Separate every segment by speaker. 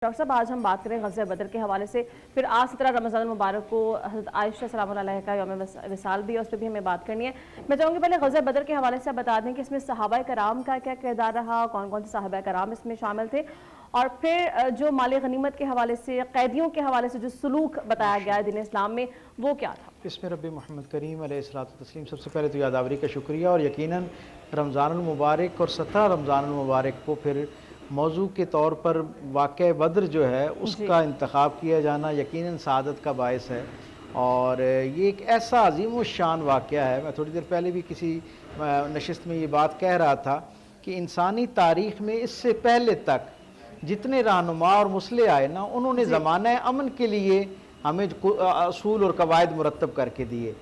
Speaker 1: Doctor صاحب آج ہم بات کریں غزوہ بدر کے حوالے سے، پھر آج 17 رمضان المبارک کو حضرت عائشہ سلام اللہ علیہا کا یوم وصال بھی ہے، اس پہ بھی ہمیں بات کرنی ہے۔ میں چاہوں گی پہلے غزوہ بدر کے حوالے سے بتا دیں کہ اس میں صحابہ کرام کا کیا کردار رہا، کون کون سے صحابہ کرام اس میں شامل تھے، اور پھر جو مال غنیمت کے حوالے سے، قیدیوں کے حوالے سے جو سلوک بتایا گیا ہے دین اسلام میں، وہ کیا تھا؟
Speaker 2: بسم رب محمد کریم علیہ الصلوۃ والتسلیم۔ سب سے پہلے تو یادآوری کا شکریہ، اور یقیناً رمضان المبارک اور 17 رمضان المبارک کو پھر موضوع کے طور پر واقعہ بدر جو ہے اس کا انتخاب کیا جانا یقیناً سعادت کا باعث ہے، اور یہ ایک ایسا عظیم الشان واقعہ ہے۔ میں تھوڑی دیر پہلے بھی کسی نشست میں یہ بات کہہ رہا تھا کہ انسانی تاریخ میں اس سے پہلے تک جتنے رہنما اور مسلح آئے نا، انہوں نے زمانہ امن کے لیے ہمیں اصول اور قواعد مرتب کر کے دیے۔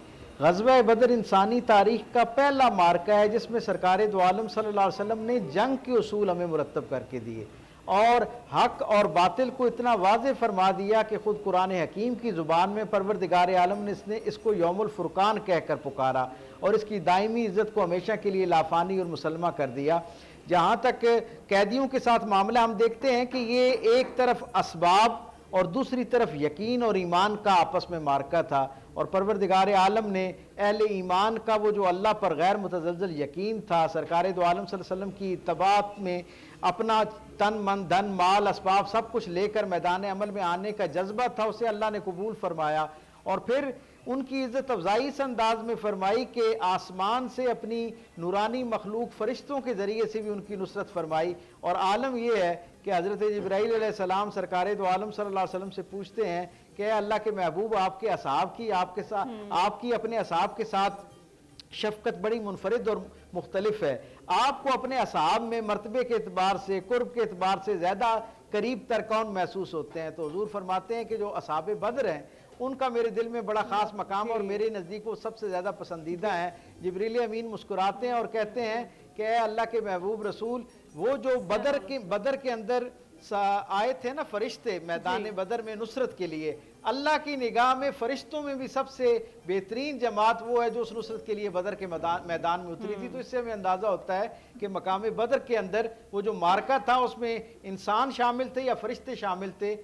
Speaker 2: غزوہ بدر انسانی تاریخ کا پہلا معرکہ ہے جس میں سرکار دو عالم صلی اللہ علیہ وسلم نے جنگ کے اصول ہمیں مرتب کر کے دیے، اور حق اور باطل کو اتنا واضح فرما دیا کہ خود قرآن حکیم کی زبان میں پروردگار عالم نے اس کو یوم الفرقان کہہ کر پکارا، اور اس کی دائمی عزت کو ہمیشہ کے لیے لافانی اور مسلمہ کر دیا۔ جہاں تک قیدیوں کے ساتھ معاملہ، ہم دیکھتے ہیں کہ یہ ایک طرف اسباب اور دوسری طرف یقین اور ایمان کا آپس میں معرکہ تھا، اور پروردگار عالم نے اہل ایمان کا وہ جو اللہ پر غیر متزلزل یقین تھا، سرکار دو عالم صلی اللہ علیہ وسلم کی اتباعت میں اپنا تن من دھن مال اسباب سب کچھ لے کر میدان عمل میں آنے کا جذبہ تھا، اسے اللہ نے قبول فرمایا، اور پھر ان کی عزت افزائی اس انداز میں فرمائی کہ آسمان سے اپنی نورانی مخلوق فرشتوں کے ذریعے سے بھی ان کی نصرت فرمائی۔ اور عالم یہ ہے کہ حضرت جبرائیل علیہ السلام سرکار دو عالم صلی اللہ علیہ وسلم سے پوچھتے ہیں کہ اے اللہ کے محبوب، آپ کے اصحاب کی آپ کی اپنے اصحاب کے ساتھ شفقت بڑی منفرد اور مختلف ہے، آپ کو اپنے اصحاب میں مرتبے کے اعتبار سے، قرب کے اعتبار سے زیادہ قریب تر کون محسوس ہوتے ہیں؟ تو حضور فرماتے ہیں کہ جو اصحاب بدر ہیں ان کا میرے دل میں بڑا خاص مقام، اور میرے نزدیک وہ سب سے زیادہ پسندیدہ ہیں۔ جبریل امین مسکراتے ہیں اور کہتے ہیں کہ اے اللہ کے محبوب رسول، وہ جو بدر کے اندر آئے تھے نا فرشتے میدان بدر میں نصرت کے لیے، اللہ کی نگاہ میں فرشتوں میں بھی سب سے بہترین جماعت وہ ہے جو اس نصرت کے لیے بدر کے میدان میں اتری تھی۔ تو اس سے ہمیں اندازہ ہوتا ہے کہ مقام بدر کے اندر وہ جو معرکہ تھا اس میں انسان شامل تھے یا فرشتے شامل تھے،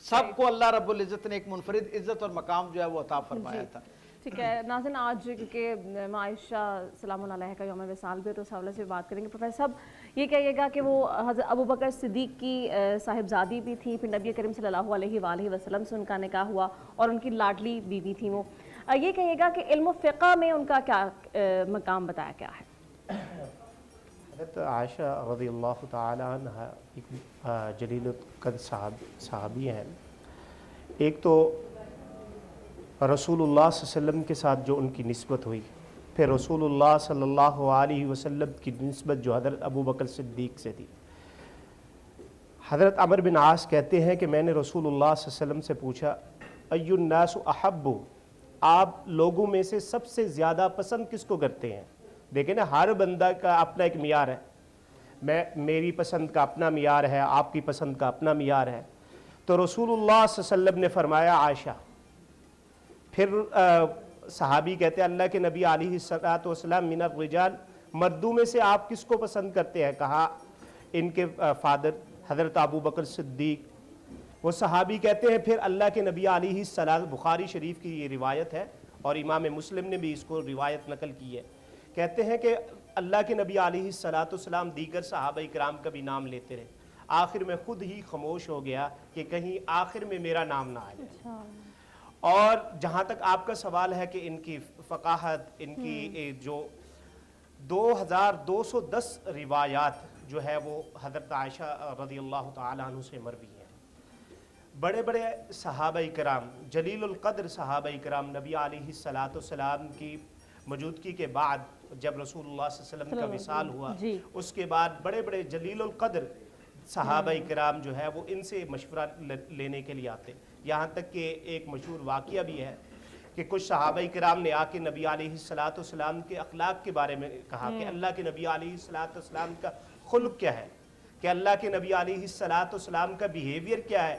Speaker 2: سب کو اللہ رب العزت نے ایک منفرد عزت اور مقام جو ہے وہ عطا فرمایا تھا۔
Speaker 1: ٹھیک ہے ناظرین، آج کیونکہ عائشہ سلام اللہ علیہ کا یوم وصال بھی ہے تو اس حوالے سے بات کریں گے۔ پروفیسر صاحب یہ کہیے گا کہ وہ حضرت ابوبکر صدیق کی صاحبزادی بھی تھی، پھر نبی کریم صلی اللہ علیہ وآلہ وسلم سے ان کا نکاح ہوا، اور ان کی لاڈلی بیوی تھی وہ۔ یہ کہیے گا کہ علم و فقہ میں ان کا کیا مقام بتایا کیا ہے؟
Speaker 3: حضرت عائشہ رضی اللہ تعالی عنہ ایک جلیل القدر صحابی ہیں۔ ایک تو رسول اللہ صلی اللہ علیہ وسلم کے ساتھ جو ان کی نسبت ہوئی، پھر رسول اللہ صلی اللہ علیہ وسلم کی نسبت جو حضرت ابوبکر صدیق سے تھی۔ حضرت عمر بن عاص کہتے ہیں کہ میں نے رسول اللہ صلی اللہ علیہ وسلم سے پوچھا ای الناس احب، آپ لوگوں میں سے سب سے زیادہ پسند کس کو کرتے ہیں؟ دیکھیں نا، ہر بندہ کا اپنا ایک معیار ہے، میری پسند کا اپنا معیار ہے، آپ کی پسند کا اپنا معیار ہے۔ تو رسول اللہ صلی اللہ علیہ وسلم نے فرمایا عائشہ۔ پھر صحابی کہتے ہیں اللہ کے نبی علیہ الصلوۃ والسلام من الرجال، مردوں میں سے آپ کس کو پسند کرتے ہیں؟ کہا ان کے فادر حضرت ابوبکر صدیق۔ وہ صحابی کہتے ہیں پھر اللہ کے نبی علیہ السلام، بخاری شریف کی یہ روایت ہے اور امام مسلم نے بھی اس کو روایت نقل کی ہے، کہتے ہیں کہ اللہ کے نبی علیہ الصلوۃ والسلام دیگر صحابہ کرام کا بھی نام لیتے رہے، آخر میں خود ہی خاموش ہو گیا کہ کہیں آخر میں میرا نام نہ آ جائے۔ اور جہاں تک آپ کا سوال ہے کہ ان کی فقاہت، ان کی جو 2210 روایات جو ہے وہ حضرت عائشہ رضی اللہ تعالی عنہ سے مروی ہیں۔ بڑے بڑے صحابہ کرام، جلیل القدر صحابہ کرام، نبی علیہ الصلوۃ والسلام کی موجودگی کے بعد جب رسول اللہ صلی اللہ علیہ وسلم کا وصال ہوا، اس کے بعد بڑے بڑے جلیل القدر صحابہ کرام جو ہے وہ ان سے مشورہ لینے کے لیے آتے۔ یہاں تک کہ ایک مشہور واقعہ بھی ہے کہ کچھ صحابہ کرام نے آ کے نبی علیہ الصلوۃ والسلام کے اخلاق کے بارے میں کہا کہ اللہ کے نبی علیہ الصلوۃ والسلام کا خلق کیا ہے، کہ اللہ کے نبی علیہ الصلوۃ والسلام کا بیہیویئر کیا ہے،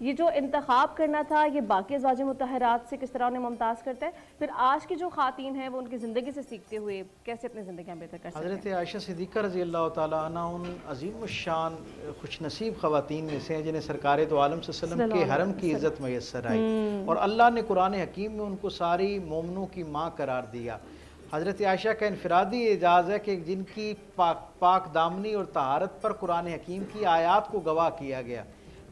Speaker 1: یہ جو انتخاب کرنا تھا یہ باقی ازواج مطہرات سے کس طرح انہیں ممتاز کرتا ہے، پھر آج کی جو خواتین ہیں وہ ان کی زندگی سے سیکھتے ہوئے کیسے اپنی زندگیاں بہتر کر سکتے ہیں؟
Speaker 2: حضرت عائشہ صدیقہ رضی اللہ تعالیٰ عنہ ان عظیم الشان خوش نصیب خواتین میں سے ہیں جنہیں سرکار دو عالم صلی اللہ علیہ وسلم کے حرم کی عزت میسر آئی، اور اللہ نے قرآن حکیم میں ان کو ساری مومنوں کی ماں قرار دیا۔ حضرت عائشہ کا انفرادی اعزاز ہے کہ جن کی پاک دامنی اور طہارت پر قرآن حکیم کی آیات کو گواہ کیا گیا۔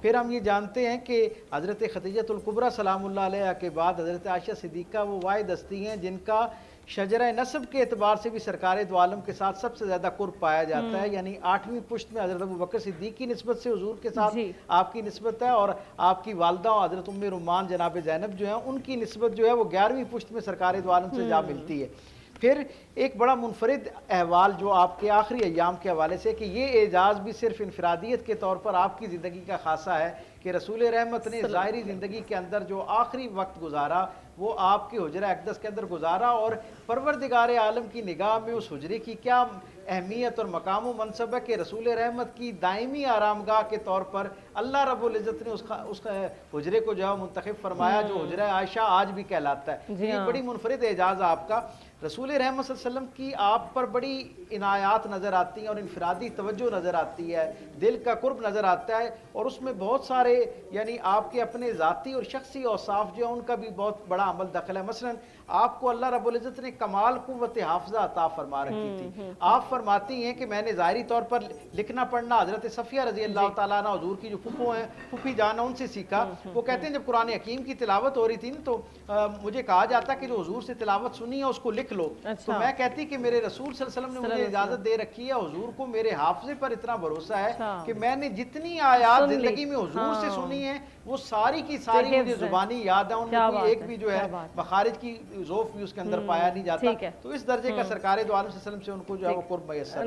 Speaker 2: پھر ہم یہ جانتے ہیں کہ حضرت خدیجہ الکبریٰ سلام اللہ علیہ کے بعد حضرت عائشہ صدیقہ وہ واحد ہستی ہیں جن کا شجرہ نسب کے اعتبار سے بھی سرکار دو عالم کے ساتھ سب سے زیادہ قرب پایا جاتا ہے، یعنی 8ویں پشت میں حضرت ابوبکر صدیق کی نسبت سے حضور کے ساتھ آپ کی نسبت ہے، اور آپ کی والدہ حضرت ام رومان جناب زینب جو ہیں ان کی نسبت جو ہے وہ 11ویں پشت میں سرکار دو عالم سے جا ملتی ہے۔ پھر ایک بڑا منفرد احوال جو آپ کے آخری ایام کے حوالے سے کہ یہ اعزاز بھی صرف انفرادیت کے طور پر آپ کی زندگی کا خاصہ ہے کہ رسول رحمت نے ظاہری زندگی کے اندر جو آخری وقت گزارا وہ آپ کے حجرہ اقدس کے اندر گزارا، اور پروردگار عالم کی نگاہ میں اس حجرے کی کیا اہمیت اور مقام و منصب ہے کہ رسول رحمت کی دائمی آرامگاہ کے طور پر اللہ رب العزت نے اس حجرے کو جو ہے منتخب فرمایا جو حجرہ عائشہ آج بھی کہلاتا ہے۔ یہ بڑی منفرد اعزاز آپ کا۔ رسول رحمت صلی اللہ علیہ وسلم کی آپ پر بڑی عنایات نظر آتی ہیں اور انفرادی توجہ نظر آتی ہے، دل کا قرب نظر آتا ہے، اور اس میں بہت سارے یعنی آپ کے اپنے ذاتی اور شخصی اوصاف جو ہیں ان کا بھی بہت بڑا عمل دخل ہے۔ مثلا آپ کو اللہ رب العزت نے کمال قوت حافظہ عطا فرما رکھی تھی۔ آپ فرماتی ہیں کہ میں نے ظاہری طور پر لکھنا پڑھنا حضرت صفیہ رضی اللہ تعالیٰ عنہ حضور کی جو پھوپھی جان ہے ان سے سیکھا۔ وہ کہتے ہیں جب قرآن حکیم کی تلاوت ہو رہی تھی تو مجھے کہا جاتا کہ جو حضور سے تلاوت سنی ہے اس کو لکھ لو، تو میں کہتی کہ میرے رسول صلی اللہ علیہ وسلم نے مجھے اجازت دے رکھی ہے، حضور کو میرے حافظے پر اتنا بھروسہ ہے کہ میں نے جتنی آیات زندگی میں حضور سے سنی ہیں وہ ساری کی ساری مجھے زبانی یاد ہے، ان میں کوئی ایک بھی جو ہے مخارج کی ذوف بھی اس کے اندر پایا نہیں جاتا۔ تو اس درجے کا سرکار دو عالم صلی اللہ علیہ وسلم سے ان کو جو ہے وہ قرب میسر